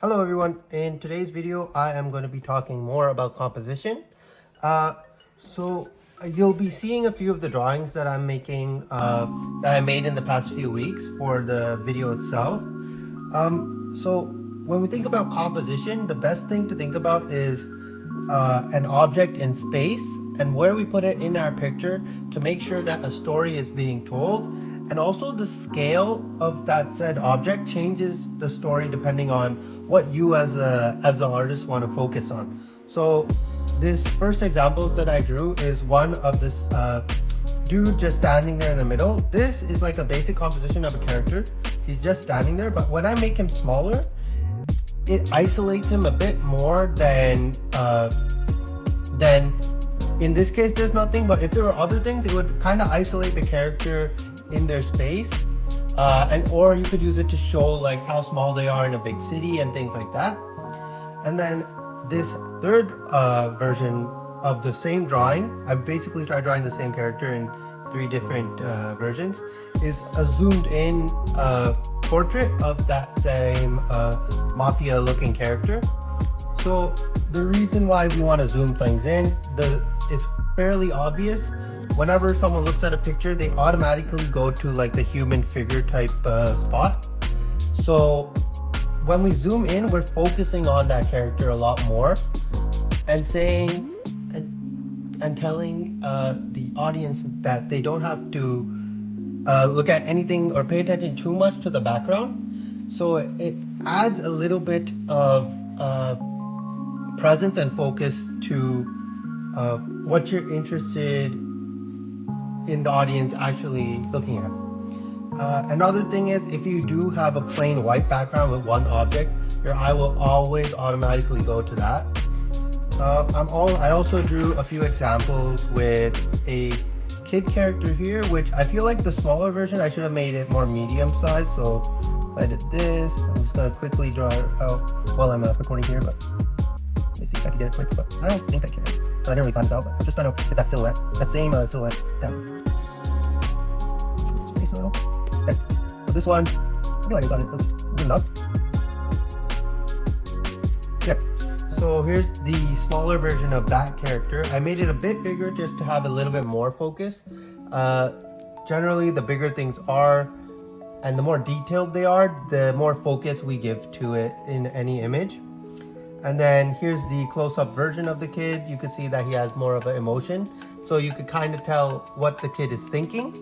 Hello everyone, in today's video I am going to be talking more about composition. So you'll be seeing a few of the drawings that I'm making that I made in the past few weeks for the video itself. So when we think about composition, the best thing to think about is an object in space and where we put it in our picture to make sure that a story is being told, and also the scale of that said object changes the story depending on what you as the artist want to focus on. So this first example that I drew is one of this dude just standing there in the middle. This is like a basic composition of a character. He's just standing there, but when I make him smaller, it isolates him a bit more than in this case there's nothing, but if there were other things it would kind of isolate the character in their space, and or you could use it to show like how small they are in a big city and things like that. And then this third version of the same drawing, I basically tried drawing the same character in three different versions, is a zoomed in portrait of that same mafia looking character. So the reason why we want to zoom things in is fairly obvious. Whenever someone looks at a picture, they automatically go to like the human figure type spot. So when we zoom in, we're focusing on that character a lot more and saying and telling the audience that they don't have to look at anything or pay attention too much to the background. So it adds a little bit of presence and focus to what you're interested in the audience actually looking at. Another thing is, if you do have a plain white background with one object, your eye will always automatically go to that. I also drew a few examples with a kid character here, which I feel like the smaller version I should have made it more medium size. So if I did this, I'm just gonna quickly draw it out while I'm recording here, but let me see if I can get it quick, but I don't think I can. So I didn't really plan this out, but I'm just trying to get that silhouette, that same silhouette down. It's pretty little. Okay. So this one, I feel like I got it. That's good enough. Yeah. So here's the smaller version of that character. I made it a bit bigger just to have a little bit more focus. Generally, the bigger things are, and the more detailed they are, the more focus we give to it in any image. And then here's the close-up version of the kid. You can see that he has more of an emotion, so you could kind of tell what the kid is thinking.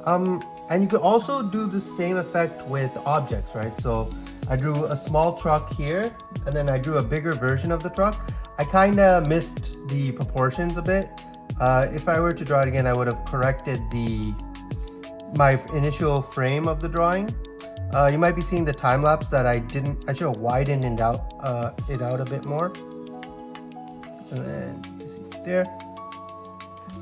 And you could also do the same effect with objects, right? So I drew a small truck here, and then I drew a bigger version of the truck. I kind of missed the proportions a bit. If I were to draw it again, I would have corrected my initial frame of the drawing. You might be seeing the time lapse that I should have widened it out a bit more. And then you see there.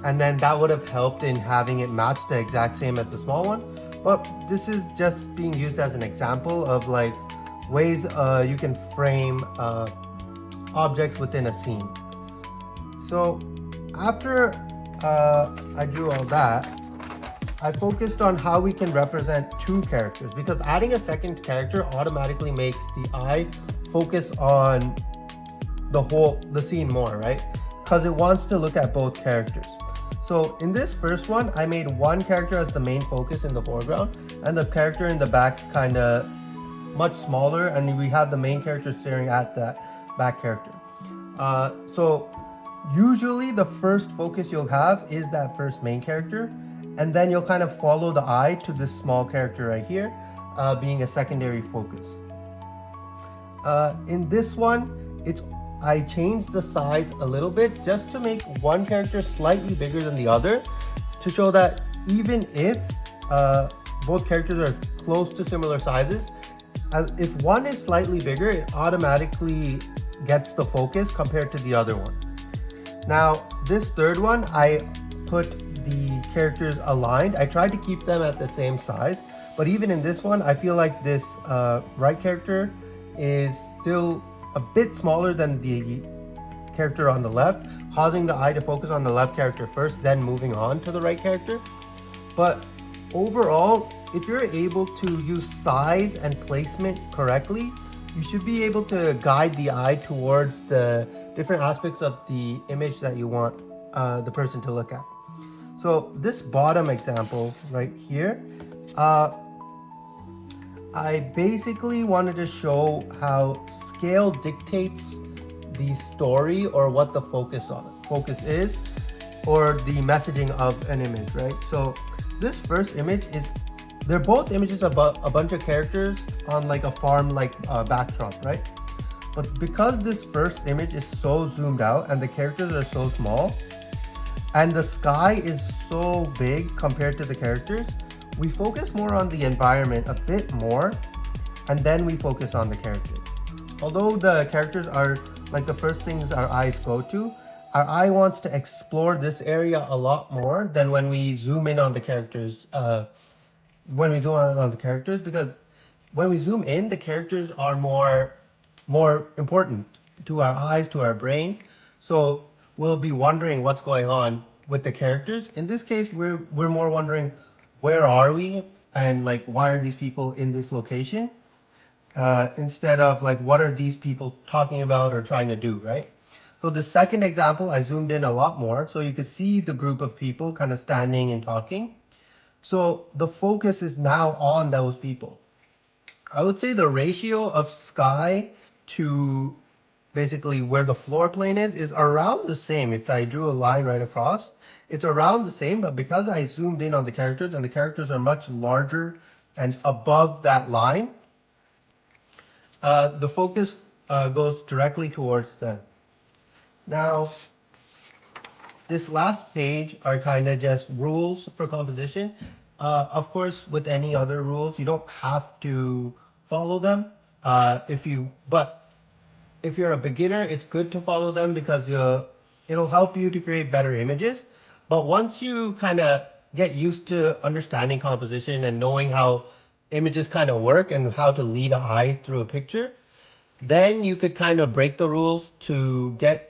And then that would have helped in having it match the exact same as the small one. But this is just being used as an example of like ways you can frame objects within a scene. So after I drew all that, I focused on how we can represent two characters, because adding a second character automatically makes the eye focus on the scene more, right? Because it wants to look at both characters. So in this first one, I made one character as the main focus in the foreground, and the character in the back kind of much smaller, and we have the main character staring at that back character. So usually the first focus you'll have is that first main character, and then you'll kind of follow the eye to this small character right here, being a secondary focus. In this one, I changed the size a little bit just to make one character slightly bigger than the other, to show that even if both characters are close to similar sizes, if one is slightly bigger, it automatically gets the focus compared to the other one. Now, this third one, I put the characters aligned. I tried to keep them at the same size, but even in this one, I feel like this right character is still a bit smaller than the character on the left, causing the eye to focus on the left character first, then moving on to the right character. But overall, if you're able to use size and placement correctly, you should be able to guide the eye towards the different aspects of the image that you want the person to look at. So this bottom example right here, I basically wanted to show how scale dictates the story or what the focus is, or the messaging of an image, right? So this first image is, they're both images about a bunch of characters on like a farm like backdrop, right? But because this first image is so zoomed out and the characters are so small and the sky is so big compared to the characters, we focus more on the environment a bit more, and then we focus on the characters. Although the characters are like the first things our eyes go to, our eye wants to explore this area a lot more than when we zoom in on the characters. Because when we zoom in, the characters are more important to our eyes, to our brain. So we'll be wondering what's going on with the characters. In this case, we're more wondering, where are we, and like, why are these people in this location, instead of like, what are these people talking about or trying to do, right? So the second example, I zoomed in a lot more so you could see the group of people kind of standing and talking. So the focus is now on those people. I would say the ratio of sky to basically where the floor plane is around the same. If I drew a line right across, it's around the same, but because I zoomed in on the characters and the characters are much larger and above that line, the focus goes directly towards them. Now, this last page are kind of just rules for composition. Of course, with any other rules, you don't have to follow them. But if you're a beginner, it's good to follow them because it'll help you to create better images. But once you kind of get used to understanding composition and knowing how images kind of work and how to lead an eye through a picture, then you could kind of break the rules to get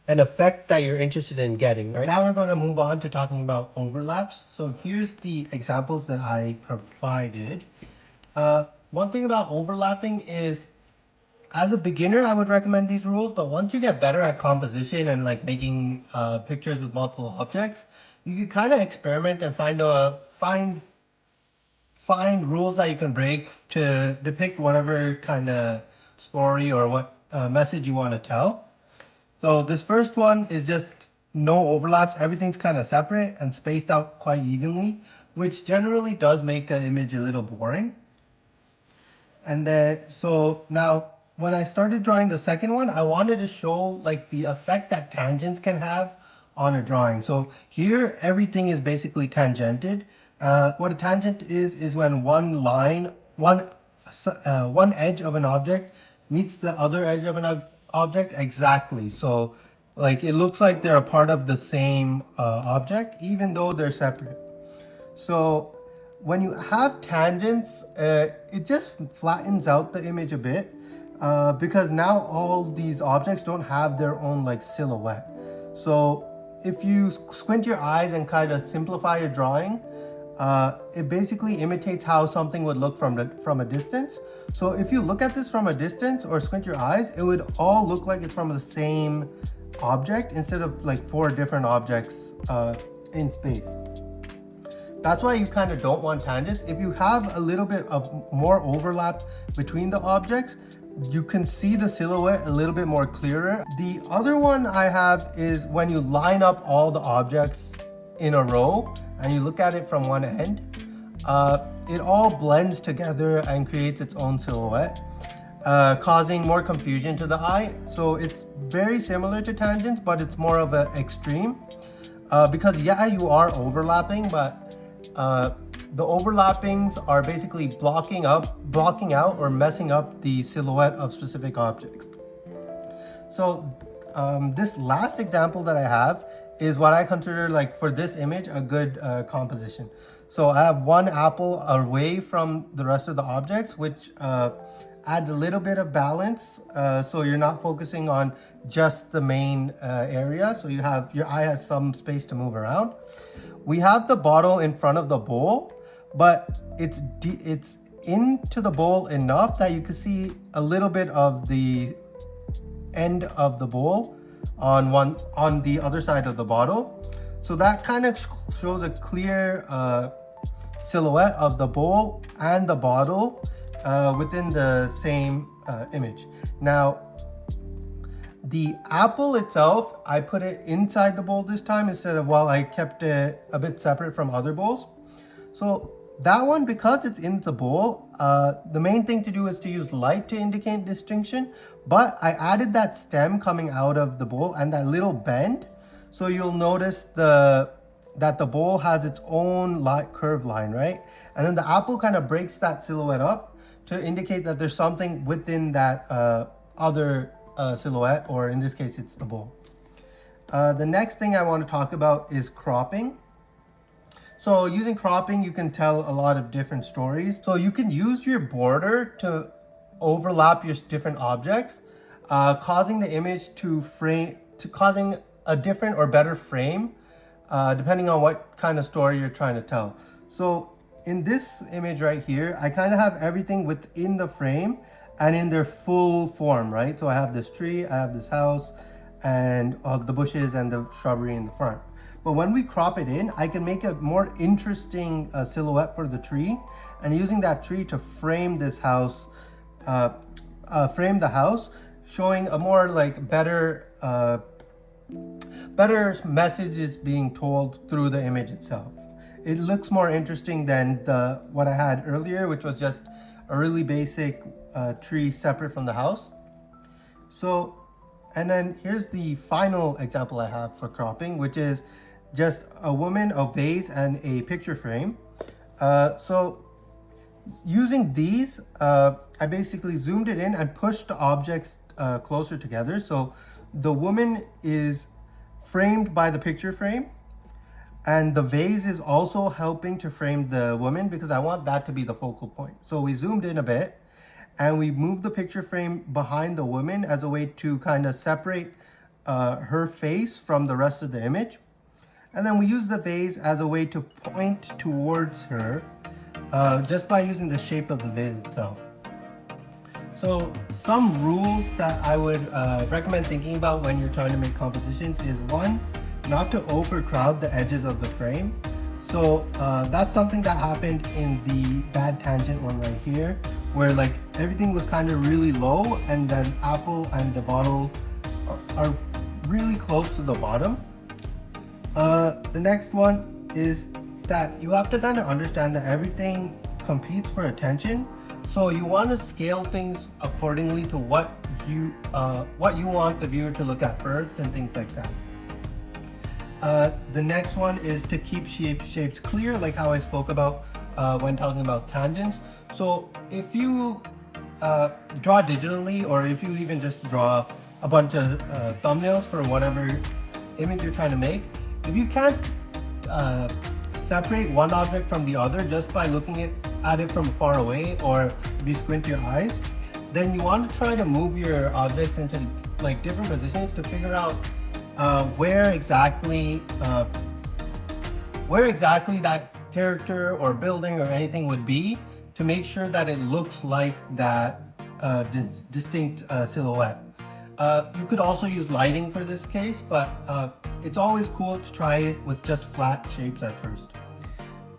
an effect that you're interested in getting. Right now we're going to move on to talking about overlaps. So here's the examples that I provided. One thing about overlapping is, as a beginner, I would recommend these rules, but once you get better at composition and like making pictures with multiple objects, you can kind of experiment and find rules that you can break to depict whatever kind of story or what message you want to tell. So this first one is just no overlaps. Everything's kind of separate and spaced out quite evenly, which generally does make an image a little boring. And then, so now when I started drawing the second one, I wanted to show like the effect that tangents can have on a drawing. So here, everything is basically tangented. What a tangent is when one edge of an object meets the other edge of an object exactly. So like it looks like they're a part of the same object, even though they're separate. So when you have tangents, it just flattens out the image a bit, because now all these objects don't have their own like silhouette. So if you squint your eyes and kind of simplify your drawing, it basically imitates how something would look from a distance. So if you look at this from a distance or squint your eyes, it would all look like it's from the same object instead of like four different objects in space. That's why you kind of don't want tangents. If you have a little bit of more overlap between the objects, you can see the silhouette a little bit more clearer. The other one I have is when you line up all the objects in a row and you look at it from one end, it all blends together and creates its own silhouette, causing more confusion to the eye. So it's very similar to tangents, but it's more of an extreme, because yeah, you are overlapping, but the overlappings are basically blocking out or messing up the silhouette of specific objects. So this last example that I have is what I consider, like, for this image, a good composition. So I have one apple away from the rest of the objects, which adds a little bit of balance, so you're not focusing on just the main area, so your eye has some space to move around. We have the bottle in front of the bowl, but it's into the bowl enough that you can see a little bit of the end of the bowl on the other side of the bottle. So that kind of shows a clear silhouette of the bowl and the bottle within the same image. Now, the apple itself, I put it inside the bowl this time instead of, well, I kept it a bit separate from other bowls. So that one, because it's in the bowl, the main thing to do is to use light to indicate distinction, but I added that stem coming out of the bowl and that little bend. So you'll notice that the bowl has its own curved line, right? And then the apple kind of breaks that silhouette up to indicate that there's something within that other silhouette, or in this case, it's the bowl. The next thing I want to talk about is cropping. So using cropping, you can tell a lot of different stories. So you can use your border to overlap your different objects, causing the image causing a different or better frame, depending on what kind of story you're trying to tell. So in this image right here, I kind of have everything within the frame and in their full form, right? So I have this tree, I have this house, and all the bushes and the shrubbery in the front. But when we crop it in, I can make a more interesting silhouette for the tree, and using that tree to frame this house, frame the house, showing a more like better message is being told through the image itself. It looks more interesting than what I had earlier, which was just a really basic tree separate from the house. So, and then here's the final example I have for cropping, which is just a woman, a vase, and a picture frame. So using these, I basically zoomed it in and pushed the objects closer together. So the woman is framed by the picture frame, and the vase is also helping to frame the woman because I want that to be the focal point. So we zoomed in a bit and we moved the picture frame behind the woman as a way to kind of separate her face from the rest of the image. And then we use the vase as a way to point towards her just by using the shape of the vase itself. So some rules that I would recommend thinking about when you're trying to make compositions is, one, not to overcrowd the edges of the frame. So that's something that happened in the bad tangent one right here, where like everything was kind of really low and then apple and the bottle are really close to the bottom. The next one is that you have to kind of understand that everything competes for attention. So you want to scale things accordingly to what you want the viewer to look at first and things like that. The next one is to keep shapes clear, like how I spoke about when talking about tangents. So if you draw digitally, or if you even just draw a bunch of thumbnails for whatever image you're trying to make, if you can't separate one object from the other just by looking at it from far away, or if you squint your eyes, then you want to try to move your objects into like different positions to figure out where exactly that character or building or anything would be, to make sure that it looks like that distinct silhouette. You could also use lighting for this case, but it's always cool to try it with just flat shapes at first.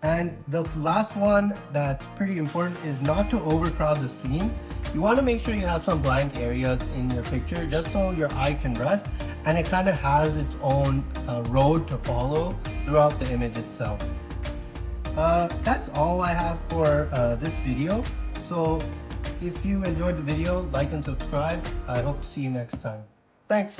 And the last one that's pretty important is not to overcrowd the scene. You want to make sure you have some blank areas in your picture just so your eye can rest, and it kind of has its own road to follow throughout the image itself. That's all I have for this video. So if you enjoyed the video, like and subscribe. I hope to see you next time. Thanks.